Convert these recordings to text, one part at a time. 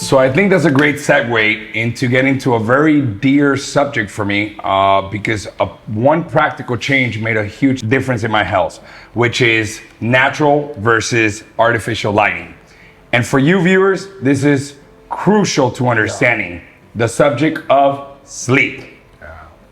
So I think that's a great segue into getting to a very dear subject for me, because one practical change made a huge difference in my health, which is natural versus artificial lighting. And for you viewers, this is crucial to understanding the subject of sleep.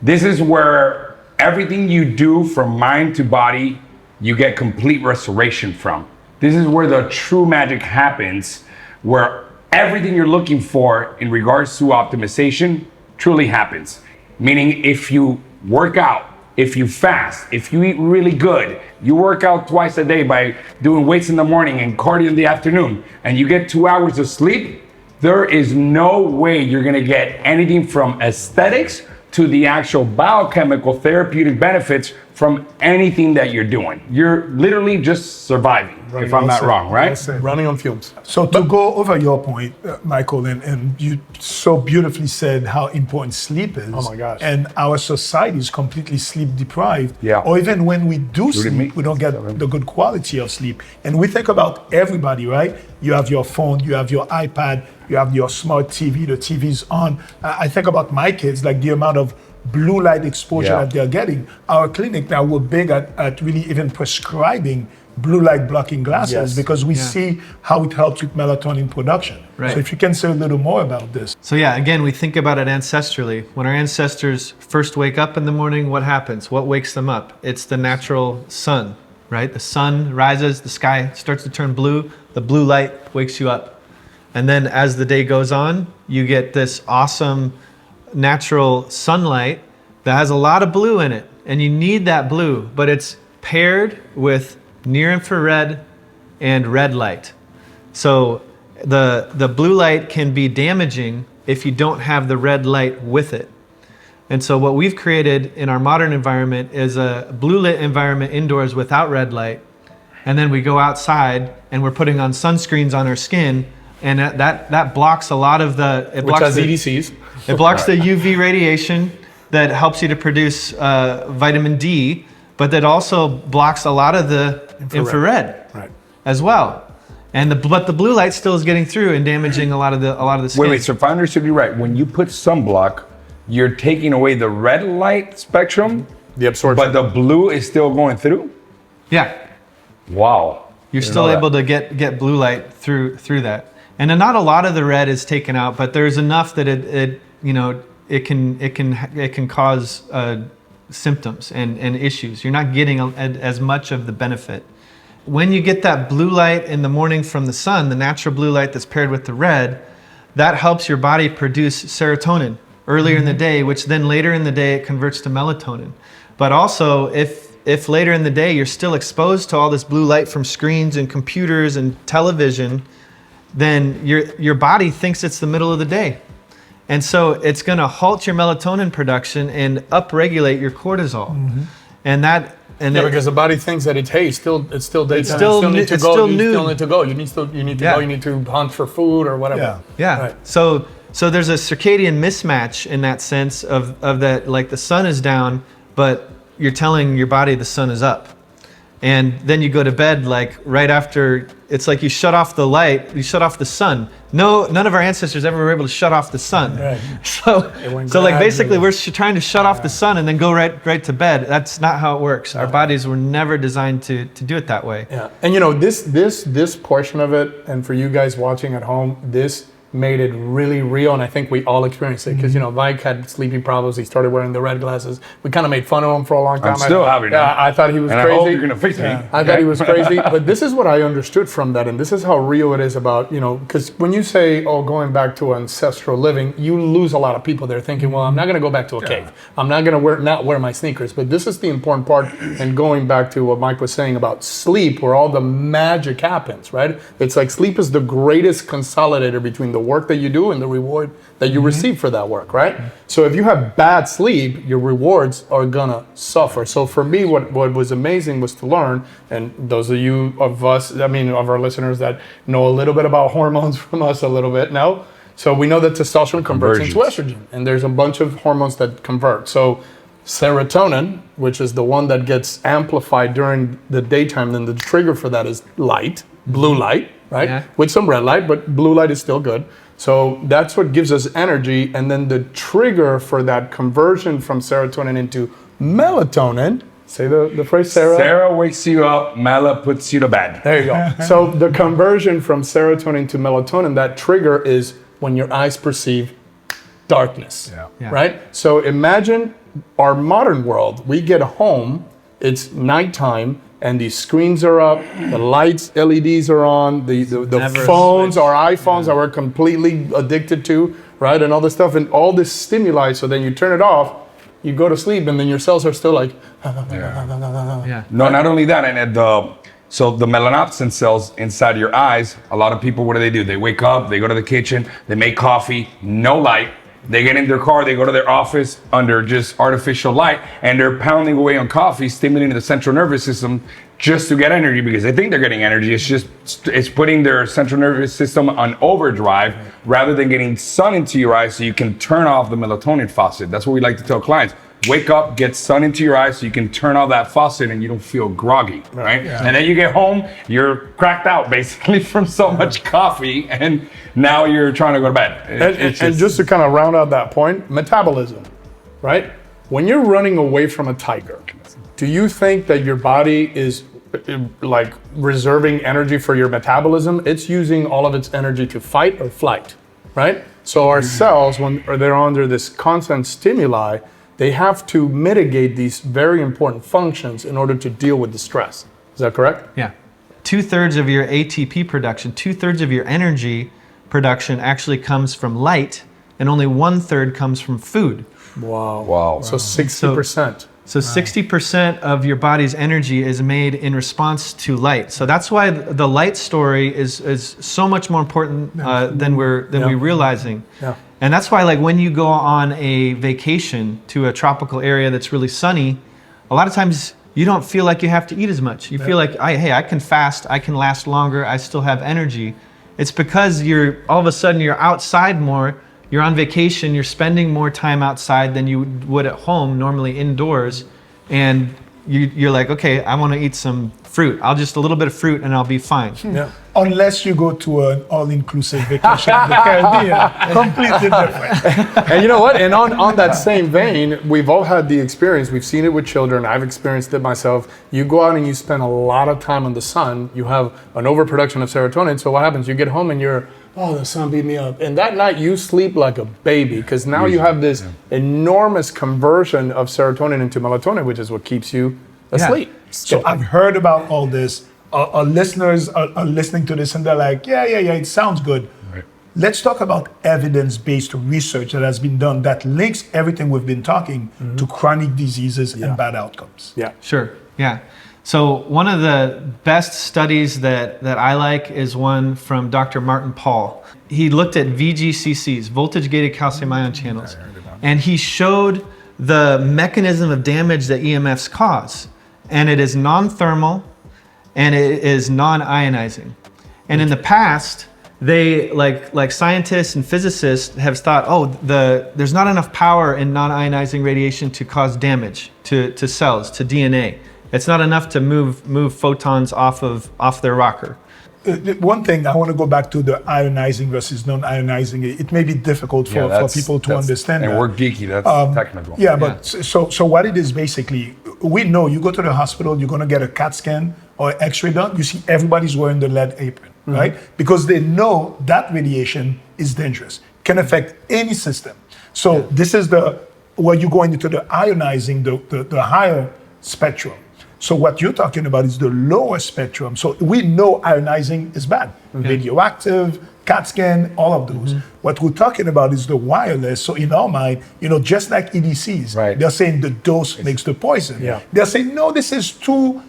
This is where everything you do from mind to body, you get complete restoration from. This is where the true magic happens, where everything you're looking for in regards to optimization truly happens. Meaning if you work out, if you fast, if you eat really good, you work out twice a day by doing weights in the morning and cardio in the afternoon, and you get 2 hours of sleep, there is no way you're gonna get anything from aesthetics to the actual biochemical therapeutic benefits from anything that you're doing. You're literally just surviving, if I'm not wrong, right? Running on fumes. So to go over your point, Michael, and you so beautifully said how important sleep is. Oh my gosh. And our society is completely sleep deprived. Yeah. Or even when we do sleep, we don't get the good quality of sleep. And we think about everybody, right? You have your phone, you have your iPad, you have your smart TV, the TV's on. I think about my kids, like the amount of blue light exposure that they're getting. Our clinic now, we're big at really even prescribing blue light blocking glasses because we see how it helps with melatonin production. Right. So if you can say a little more about this. So yeah, again, we think about it ancestrally. When our ancestors first wake up in the morning, what happens? What wakes them up? It's the natural sun, right? The sun rises, the sky starts to turn blue, the blue light wakes you up. And then as the day goes on, you get this awesome natural sunlight that has a lot of blue in it. And you need that blue, but it's paired with near infrared and red light. So the blue light can be damaging if you don't have the red light with it. And so what we've created in our modern environment is a blue lit environment indoors without red light. And then we go outside and we're putting on sunscreens on our skin, and that blocks a lot of Which has EDCs. It blocks the UV radiation that helps you to produce vitamin D, but that also blocks a lot of the infrared as well. And but the blue light still is getting through and damaging a lot of the skin. Wait, so if I understood you right, when you put sunblock, you're taking away the red light spectrum, the absorption, but the blue is still going through? Yeah. Wow. You're still able to get blue light through that. And then not a lot of the red is taken out, but there's enough that it can cause symptoms and issues. You're not getting as much of the benefit. When you get that blue light in the morning from the sun, the natural blue light that's paired with the red, that helps your body produce serotonin earlier in the day, which then later in the day it converts to melatonin. But also, if later in the day you're still exposed to all this blue light from screens and computers and television, then your body thinks it's the middle of the day. And so it's gonna halt your melatonin production and upregulate your cortisol. Because the body thinks that it's still daytime. It's still You still need to go. You need to hunt for food or whatever. Yeah. Right. So there's a circadian mismatch in that sense of that, like the sun is down, but you're telling your body the sun is up. And then you go to bed like right after, it's like you shut off the light, you shut off the sun. None of our ancestors ever were able to shut off the sun. Right. So like basically we're trying to shut off the sun and then go right to bed. That's not how it works. Our bodies were never designed to do it that way. Yeah. And this portion of it, and for you guys watching at home, this made it really real, and I think we all experienced it because Mike had sleeping problems. He started wearing the red glasses. We kind of made fun of him for a long time. I'm still having it. Yeah, I thought he was crazy. I hope you're gonna fix me. I thought he was crazy, but this is what I understood from that, and this is how real it is about because when you say going back to ancestral living, you lose a lot of people there thinking, well, I'm not gonna go back to a cave. I'm not gonna wear my sneakers. But this is the important part, and going back to what Mike was saying about sleep, where all the magic happens, right? It's like sleep is the greatest consolidator between the work that you do and the reward that you receive for that work, right? So if you have bad sleep, your rewards are gonna suffer. So for me, what was amazing was to learn, and those of our listeners that know a little bit about hormones from us a little bit now. So we know that testosterone converts into estrogen, and there's a bunch of hormones that convert. So serotonin, which is the one that gets amplified during the daytime, then the trigger for that is light, blue light, right? Yeah. With some red light, but blue light is still good. So that's what gives us energy. And then the trigger for that conversion from serotonin into melatonin, say the phrase, Sarah. Sarah wakes you up, Mela puts you to bed. There you go. So the conversion from serotonin to melatonin, that trigger is when your eyes perceive darkness, right? So imagine our modern world. We get home, it's nighttime, and these screens are up, the lights, LEDs are on, the phones, our iPhones that we're completely addicted to, right? And all this stuff, and all this stimuli. So then you turn it off, you go to sleep, and then your cells are still like, No, not only that, and so the melanopsin cells inside your eyes, a lot of people, what do? They wake up, they go to the kitchen, they make coffee, no light. They get in their car, they go to their office under just artificial light, and they're pounding away on coffee, stimulating the central nervous system just to get energy because they think they're getting energy. It's putting their central nervous system on overdrive rather than getting sun into your eyes so you can turn off the melatonin faucet. That's what we like to tell clients. Wake up, get sun into your eyes so you can turn off that faucet and you don't feel groggy, right? Yeah. And then you get home, you're cracked out basically from so much coffee, and now you're trying to go to bed. And just to kind of round out that point, metabolism, right? When you're running away from a tiger, do you think that your body is like reserving energy for your metabolism? It's using all of its energy to fight or flight, right? So our cells, when they're under this constant stimuli, they have to mitigate these very important functions in order to deal with the stress. Is that correct? Yeah. 2/3 of your ATP production, 2/3 of your energy production actually comes from light, and only 1/3 comes from food. Wow. So 60%. So 60% of your body's energy is made in response to light. So that's why the light story is so much more important than we're realizing. Yeah. And that's why, like, when you go on a vacation to a tropical area that's really sunny, a lot of times you don't feel like you have to eat as much. You feel like, hey, I can fast, I can last longer, I still have energy. It's because all of a sudden you're outside more, you're on vacation, you're spending more time outside than you would at home, normally indoors, and you're like, okay, I want to eat some fruit. I'll just a little bit of fruit and I'll be fine. Yeah. Unless you go to an all-inclusive vacation in the Caribbean, completely different. And you know what? And on that same vein, we've all had the experience. We've seen it with children. I've experienced it myself. You go out and you spend a lot of time in the sun. You have an overproduction of serotonin. So what happens? You get home and the sun beat me up. And that night you sleep like a baby because now you have this enormous conversion of serotonin into melatonin, which is what keeps you asleep. Yeah. So I've heard about all this. Our listeners are listening to this and they're like, yeah, it sounds good. Right. Let's talk about evidence-based research that has been done that links everything we've been talking to chronic diseases and bad outcomes. Yeah. Sure. Yeah. So one of the best studies that I like is one from Dr. Martin Pall. He looked at VGCCs, voltage-gated calcium ion channels, and he showed the mechanism of damage that EMFs cause. And it is non-thermal, and it is non-ionizing. And in the past, they like scientists and physicists have thought, there's not enough power in non-ionizing radiation to cause damage to cells, to DNA. It's not enough to move photons off their rocker. One thing I want to go back to the ionizing versus non-ionizing. It may be difficult for people to understand. And that. we're geeky. That's technical. Yeah, but so what it is basically, we know you go to the hospital, you're going to get a CAT scan or X-ray done. You see everybody's wearing the lead apron, right? Because they know that radiation is dangerous, can affect any system. So this is where you're going into the ionizing, the higher spectrum. So what you're talking about is the lower spectrum. So we know ionizing is bad. Radioactive, CAT scan, all of those. What we're talking about is the wireless. So in our mind, just like EDCs, they're saying the dose makes the poison. Yeah. They're saying, no, this is too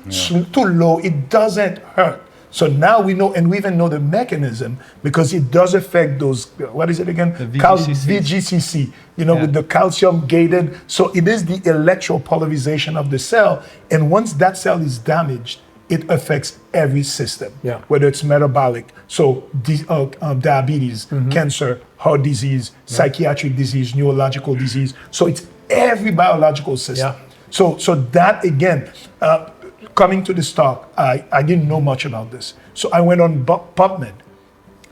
low. It doesn't hurt. So now we know, and we even know the mechanism because it does affect those, what is it again? The VGCC. VGCC, with the calcium gated. So it is the electropolarization of the cell. And once that cell is damaged, it affects every system, whether it's metabolic, so diabetes, cancer, heart disease, psychiatric disease, neurological disease. So it's every biological system. So that again, coming to this talk, I didn't know much about this. So I went on PubMed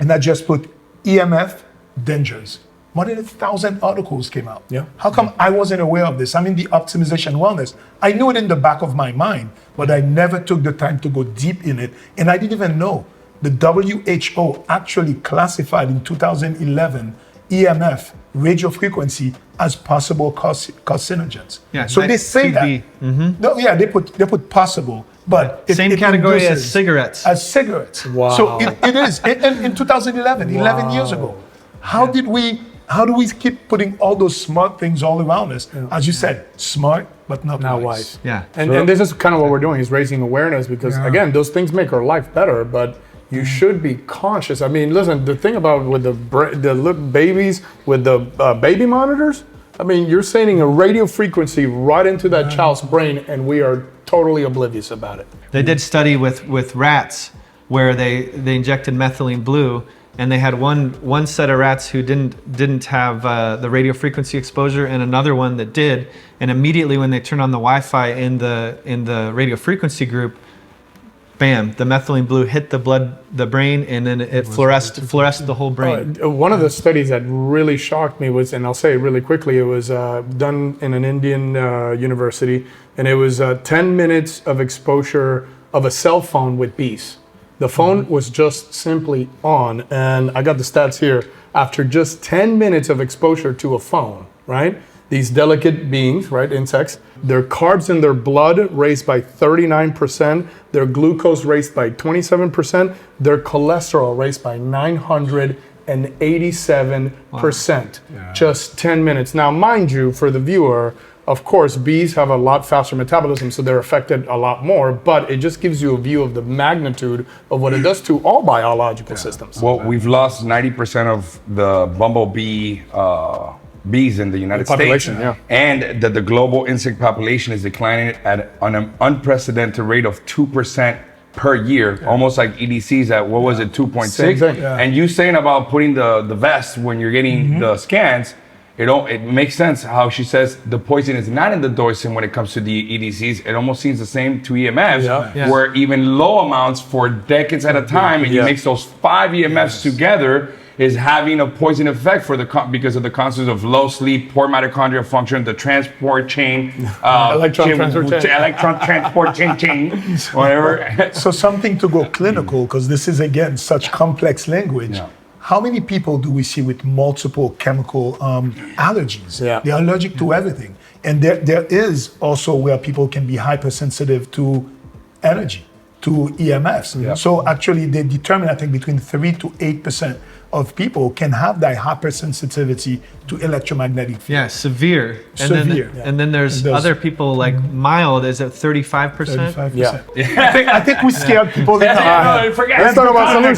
and I just put EMF dangers. More than 1,000 articles came out. Yeah. How come I wasn't aware of this? I'm in the optimization wellness. I knew it in the back of my mind, but I never took the time to go deep in it. And I didn't even know the WHO actually classified in 2011 EMF, radio frequency, as possible carcinogens. Yeah, so they say that. TB. No, yeah, they put possible, but Same category as cigarettes. As cigarettes. Wow. So it is in 2011, 11 years ago. How do we keep putting all those smart things all around us? As you said, smart but not wise. Yeah. And this is kind of what we're doing, is raising awareness, because again, those things make our life better, but you should be conscious. I mean, listen, the thing about with the little babies with the baby monitors, I mean, you're sending a radio frequency right into that child's brain, and we are totally oblivious about it. They did study with rats where they injected methylene blue, and they had one set of rats who didn't have the radio frequency exposure, and another one that did. And immediately when they turned on the Wi-Fi in the radio frequency group, bam, the methylene blue hit the brain, and then it fluoresced the whole brain. One of the studies that really shocked me was, and I'll say it really quickly, it was done in an Indian university, and it was 10 minutes of exposure of a cell phone with bees. The phone was just simply on, and I got the stats here. After just 10 minutes of exposure to a phone, right? These delicate beings, right, insects, their carbs in their blood raised by 39%, their glucose raised by 27%, their cholesterol raised by 987%. Wow. Just 10 minutes. Now, mind you, for the viewer, of course, bees have a lot faster metabolism, so they're affected a lot more, but it just gives you a view of the magnitude of what it does to all biological systems. Well, we've lost 90% of the bumblebee bees in the United States. Yeah. And that the global insect population is declining at an unprecedented rate of 2% per year, almost like EDC's at, what was it, 2.6? Same thing. And you saying about putting the vest when you're getting the scans, it makes sense how she says the poison is not in the dorsum when it comes to the EDCs. It almost seems the same to EMFs, where even low amounts for decades at a time, and you mix those 5 EMFs together, is having a poison effect because of the concepts of low sleep, poor mitochondrial function, the transport chain, electron transport chain, whatever. So something to go clinical, because this is again such complex language. Yeah. How many people do we see with multiple chemical allergies? Yeah. They're allergic to everything. And there is also where people can be hypersensitive to energy, to EMFs. Yeah. So actually they determine, I think, between 3 to 8% of people can have that hypersensitivity to electromagnetic field. Yeah, severe. Severe. And then there's other people like mild. Is it 35%? 35%. Yeah. I think we scared people. Let's talk about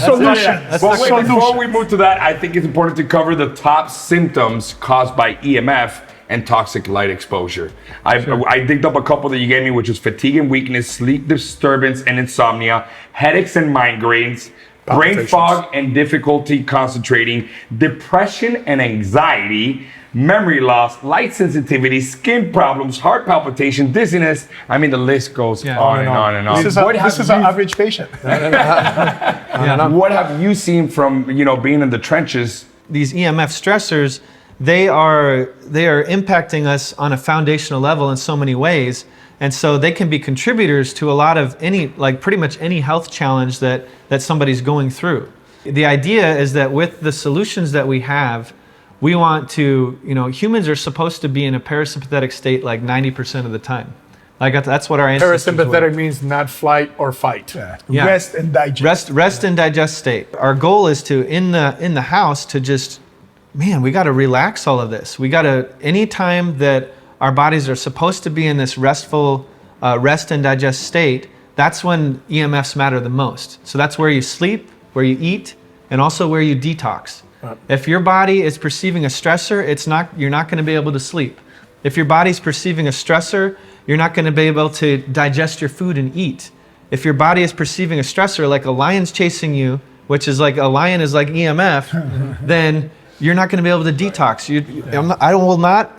solutions. Before we move to that, I think it's important to cover the top symptoms caused by EMF and toxic light exposure. I digged up a couple that you gave me, which is fatigue and weakness, sleep disturbance and insomnia, headaches and migraines, brain fog and difficulty concentrating, depression and anxiety, memory loss, light sensitivity, skin problems, heart palpitation, dizziness. I mean, the list goes on and on and on. This is an average patient. What have you seen from being in the trenches? These EMF stressors, they are impacting us on a foundational level in so many ways. And so they can be contributors to a lot of pretty much any health challenge that somebody's going through. The idea is that with the solutions that we have, we want to, humans are supposed to be in a parasympathetic state like 90% of the time. That's what our ancestors Parasympathetic were. means not flight or fight. Yeah. Rest and digest. Rest and digest state. Our goal is to, in the house, to just, we got to relax all of this. We got to, anytime that our bodies are supposed to be in this restful rest and digest state, that's when EMFs matter the most. So that's where you sleep, where you eat, and also where you detox. Right. If your body is perceiving a stressor, you're not going to be able to sleep. If your body's perceiving a stressor, you're not going to be able to digest your food and eat. If your body is perceiving a stressor, like a lion's chasing you, which is like a lion is like EMF, then you're not going to be able to detox.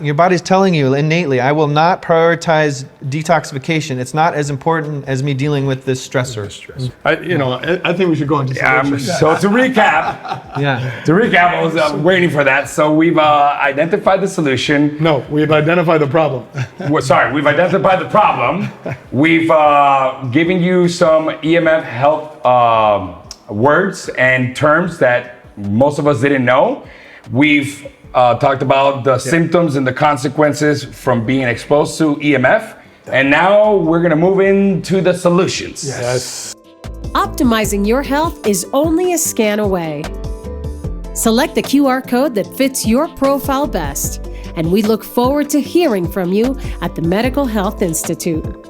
Your body's telling you innately, I will not prioritize detoxification. It's not as important as me dealing with this stressor. I think we should go into solutions. So to recap, I was waiting for that. So we've identified the solution. No, we've identified the problem. We've identified the problem. We've given you some EMF health words and terms that most of us didn't know. We've talked about the symptoms and the consequences from being exposed to EMF. And now we're going to move into the solutions. Yes. Optimizing your health is only a scan away. Select the QR code that fits your profile best, and we look forward to hearing from you at the Medical Health Institute.